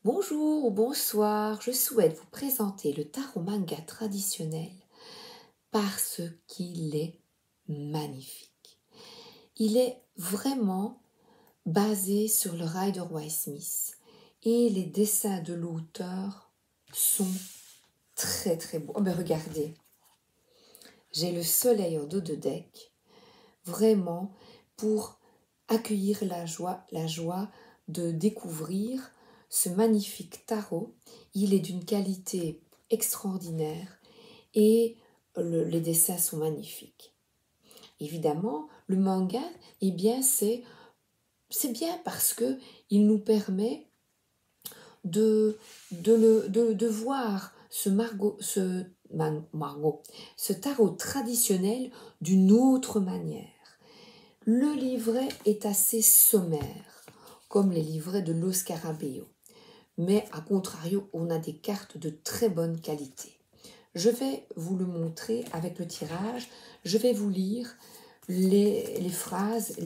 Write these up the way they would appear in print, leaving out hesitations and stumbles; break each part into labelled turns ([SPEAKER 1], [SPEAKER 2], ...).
[SPEAKER 1] Bonjour ou bonsoir, je souhaite vous présenter le tarot manga traditionnel parce qu'il est magnifique. Il est vraiment basé sur le Rider-Waite-Smith et les dessins de l'auteur sont très très beaux. Oh ben regardez, j'ai le soleil en dos de deck, vraiment pour accueillir la joie de découvrir ce magnifique tarot. Il est d'une qualité extraordinaire et les dessins sont magnifiques. Évidemment, le manga, eh bien, c'est bien parce que il nous permet de voir ce tarot traditionnel d'une autre manière. Le livret est assez sommaire, comme les livrets de Lo Scarabeo. Mais à contrario, on a des cartes de très bonne qualité. Je vais vous le montrer avec le tirage. Je vais vous lire les phrases,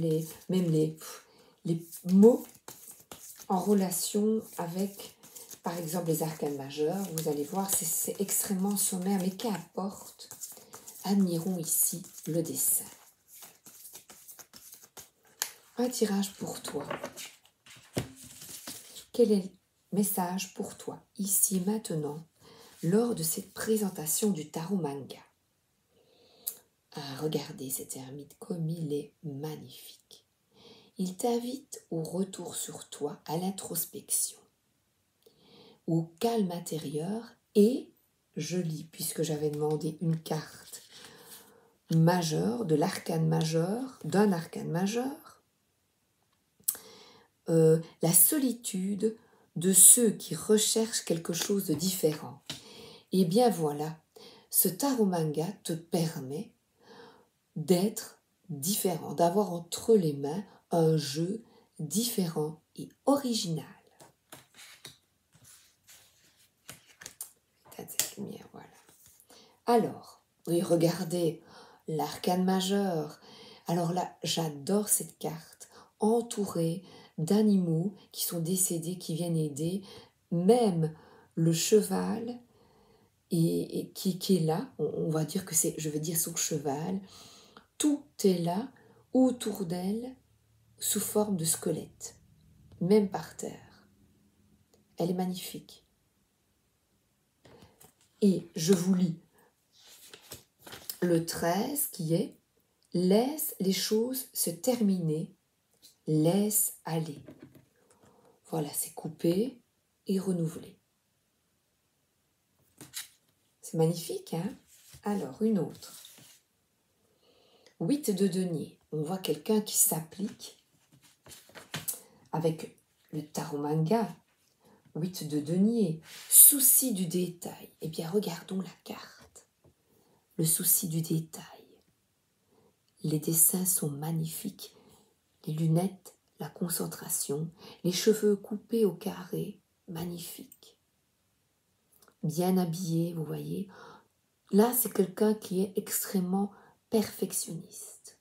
[SPEAKER 1] même les mots en relation avec, par exemple, les arcanes majeures. Vous allez voir, c'est extrêmement sommaire, mais qu'importe. Admirons ici le dessin. Un tirage pour toi. Quel est le message pour toi, ici et maintenant, lors de cette présentation du tarot manga? Ah, regardez cet ermite comme il est magnifique. Il t'invite au retour sur toi, à l'introspection, au calme intérieur et, je lis, puisque j'avais demandé une carte majeure, de l'arcane majeur, d'un arcane majeur, la solitude de ceux qui recherchent quelque chose de différent. Et bien voilà, ce tarot manga te permet d'être différent, d'avoir entre les mains un jeu différent et original. Cette lumière, voilà. Alors, oui, regardez l'arcane majeur. Alors là, j'adore cette carte, entourée d'animaux qui sont décédés, qui viennent aider, même le cheval et qui est là. On va dire que c'est, je vais dire son cheval. Tout est là autour d'elle sous forme de squelette, même par terre. Elle est magnifique. Et je vous lis le 13 qui est « Laisse les choses se terminer, laisse aller ». Voilà, c'est coupé et renouvelé. C'est magnifique, hein? Alors, une autre. 8 de denier. On voit quelqu'un qui s'applique avec le tarot manga. 8 de denier. Souci du détail. Eh bien, regardons la carte. Le souci du détail. Les dessins sont magnifiques. Les lunettes, la concentration, les cheveux coupés au carré, magnifique. Bien habillé, vous voyez. Là, c'est quelqu'un qui est extrêmement perfectionniste.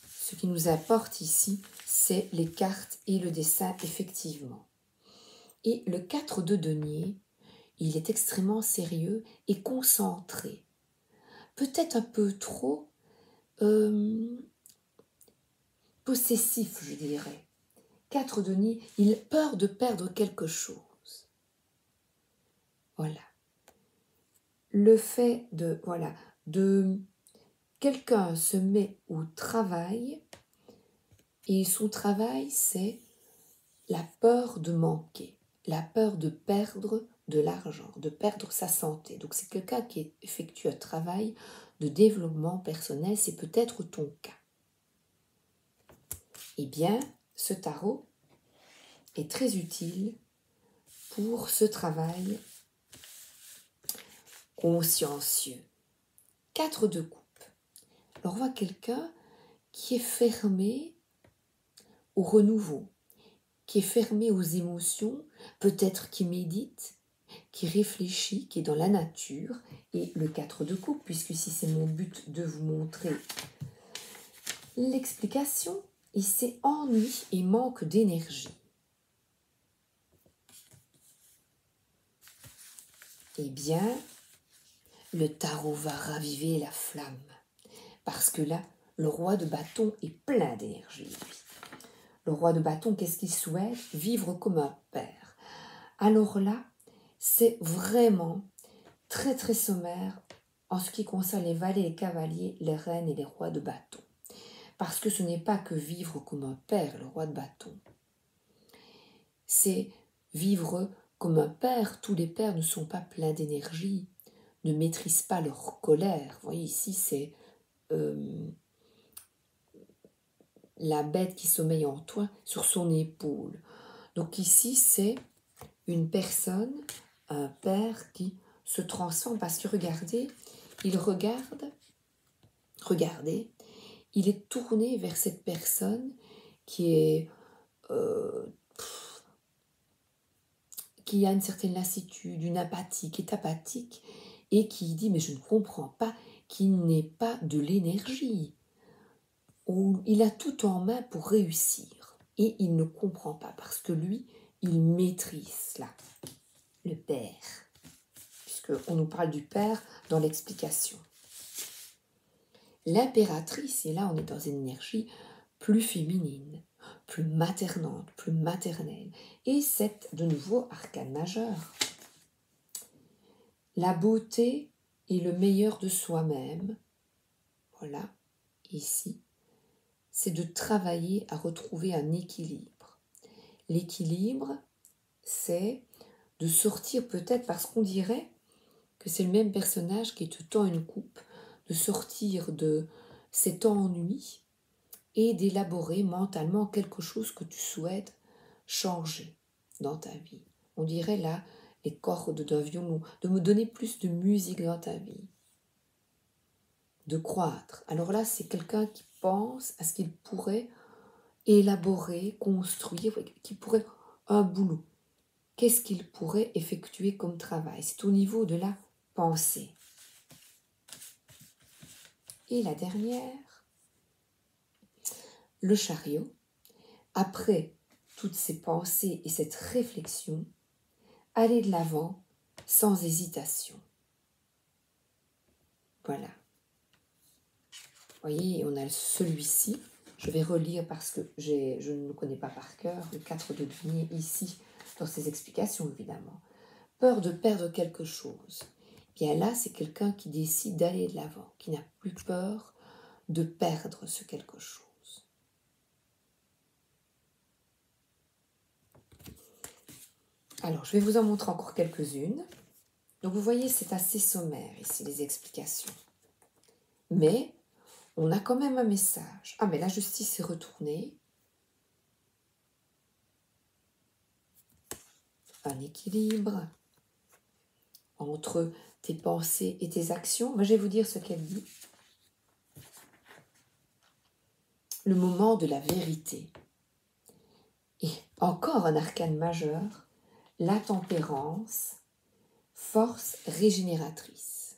[SPEAKER 1] Ce qui nous apporte ici, c'est les cartes et le dessin, effectivement. Et le 4 de denier, il est extrêmement sérieux et concentré. Peut-être un peu trop possessif, je dirais. 4 de denier, il a peur de perdre quelque chose. Voilà. Le fait de, voilà, de quelqu'un se met au travail et son travail, c'est la peur de manquer, la peur de perdre de l'argent, de perdre sa santé. Donc c'est quelqu'un qui effectue un travail de développement personnel, c'est peut-être ton cas. Eh bien, ce tarot est très utile pour ce travail consciencieux. 4 de coupe. Alors on voit quelqu'un qui est fermé au renouveau, qui est fermé aux émotions, peut-être qui médite, qui réfléchit, qui est dans la nature. Et le 4 de coupe, puisque ici c'est mon but de vous montrer l'explication, et c'est ennui et manque d'énergie. Eh bien, le tarot va raviver la flamme. Parce que là, le roi de bâton est plein d'énergie, lui. Le roi de bâton, qu'est-ce qu'il souhaite? Vivre comme un père. Alors là, c'est vraiment très très sommaire en ce qui concerne les valets, les cavaliers, les reines et les rois de bâton. Parce que ce n'est pas que vivre comme un père, le roi de bâton. C'est vivre comme un père. Tous les pères ne sont pas pleins d'énergie, ne maîtrisent pas leur colère. Vous voyez, ici, c'est la bête qui sommeille en toi sur son épaule. Donc ici, c'est une personne, un père qui se transforme parce que regardez, regardez, il est tourné vers cette personne qui est qui a une certaine lassitude, une apathie, qui est apathique et qui dit mais je ne comprends pas qu'il n'ait pas de l'énergie. Il a tout en main pour réussir et il ne comprend pas parce que lui, il maîtrise là, le père, puisqu'on nous parle du père dans l'explication. L'impératrice, et là on est dans une énergie plus féminine, plus maternante, plus maternelle, et c'est de nouveau arcane majeur. La beauté est le meilleur de soi-même, voilà, ici, c'est de travailler à retrouver un équilibre. L'équilibre, c'est de sortir peut-être, parce qu'on dirait que c'est le même personnage qui te tend une coupe, de sortir de cet ennui et d'élaborer mentalement quelque chose que tu souhaites changer dans ta vie. On dirait là les cordes d'un violon, de me donner plus de musique dans ta vie, de croître. Alors là, c'est quelqu'un qui pense à ce qu'il pourrait élaborer, construire, qui pourrait un boulot. Qu'est-ce qu'il pourrait effectuer comme travail? C'est au niveau de la pensée. Et la dernière, le chariot. Après toutes ces pensées et cette réflexion, aller de l'avant sans hésitation. Voilà. Vous voyez, on a celui-ci. Je vais relire parce que je ne le connais pas par cœur. Le 4 de denier ici, dans ses explications évidemment. Peur de perdre quelque chose. Bien là, c'est quelqu'un qui décide d'aller de l'avant, qui n'a plus peur de perdre ce quelque chose. Alors, je vais vous en montrer encore quelques-unes. Donc, vous voyez, c'est assez sommaire ici, les explications. Mais, on a quand même un message. Ah, mais la justice est retournée. Un équilibre entre tes pensées et tes actions. Moi, je vais vous dire ce qu'elle dit. Le moment de la vérité. Et encore un arcane majeur, la tempérance, force régénératrice.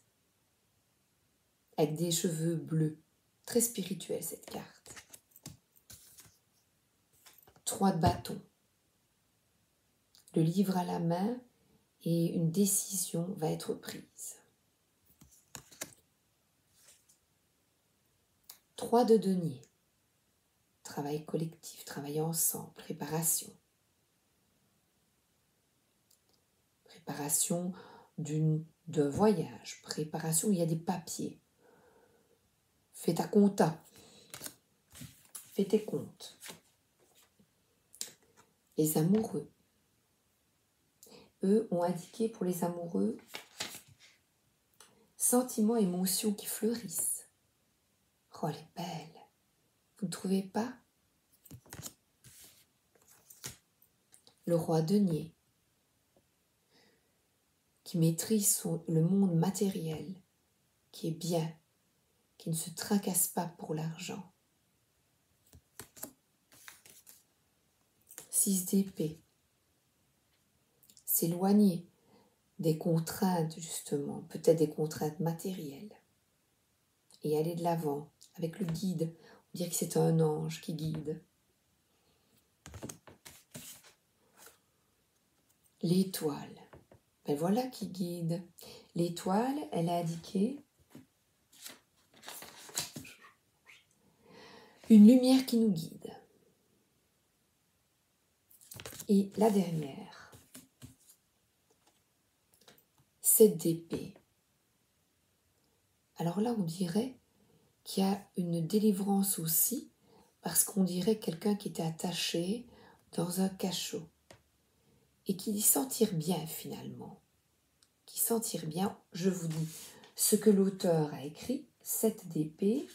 [SPEAKER 1] Avec des cheveux bleus. Très spirituelle cette carte. 3 de bâton. Le livre à la main et une décision va être prise. 3 de denier. Travail collectif, travail ensemble, préparation. Préparation d'un voyage, préparation où il y a des papiers. Fais ta compta. Fais tes comptes. Les amoureux. Eux ont indiqué pour les amoureux sentiments, émotions qui fleurissent. Oh, elle est belle. Vous ne trouvez pas? Le roi denier, qui maîtrise le monde matériel, qui est bien, qui ne se tracasse pas pour l'argent. 6 d'épée. S'éloigner des contraintes, justement, peut-être des contraintes matérielles, et aller de l'avant avec le guide. On dire que c'est un ange qui guide. L'étoile, ben voilà qui guide. L'étoile, elle a indiqué une lumière qui nous guide. Et la dernière, 7 d'épée. Alors là, on dirait qu'il y a une délivrance aussi, parce qu'on dirait quelqu'un qui était attaché dans un cachot et qui dit sentir bien finalement. Qui sentir bien, je vous dis ce que l'auteur a écrit, 7 d'épée,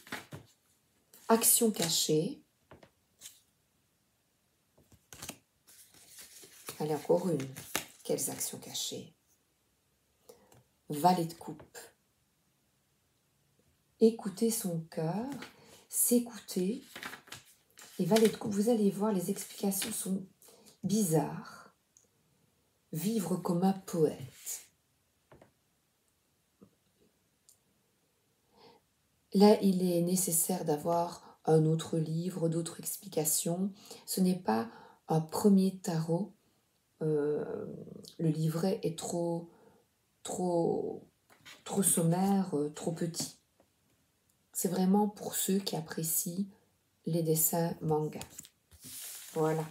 [SPEAKER 1] action cachée. Allez, encore une. Quelles actions cachées? Valet de coupe. Écouter son cœur, s'écouter. Et valet de coupe, vous allez voir, les explications sont bizarres. Vivre comme un poète. Là, il est nécessaire d'avoir un autre livre, d'autres explications. Ce n'est pas un premier tarot. Le livret est trop sommaire, trop petit. C'est vraiment pour ceux qui apprécient les dessins manga. Voilà.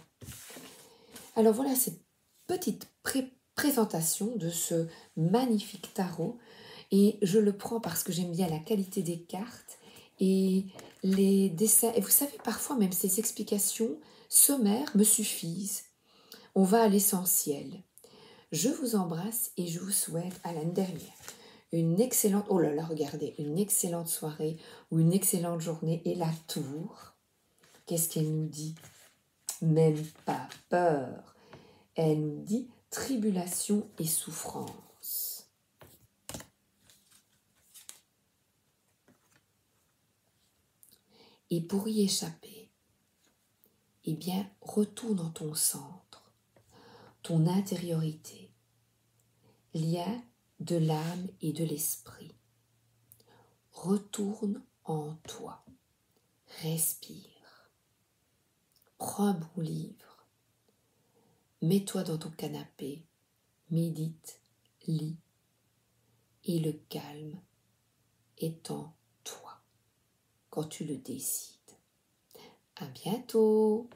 [SPEAKER 1] Alors voilà cette petite présentation de ce magnifique tarot. Et je le prends parce que j'aime bien la qualité des cartes et les dessins. Et vous savez, parfois même ces explications sommaires me suffisent. On va à l'essentiel. Je vous embrasse et je vous souhaite à l'année dernière une excellente, oh là là, regardez, une excellente soirée ou une excellente journée. Et la tour, qu'est-ce qu'elle nous dit? Même pas peur. Elle nous dit tribulation et souffrance. Et pour y échapper, eh bien, retourne dans ton centre, ton intériorité, lien de l'âme et de l'esprit. Retourne en toi, respire, prends un bon livre, mets-toi dans ton canapé, médite, lis, et le calme est en toi quand tu le décides. À bientôt!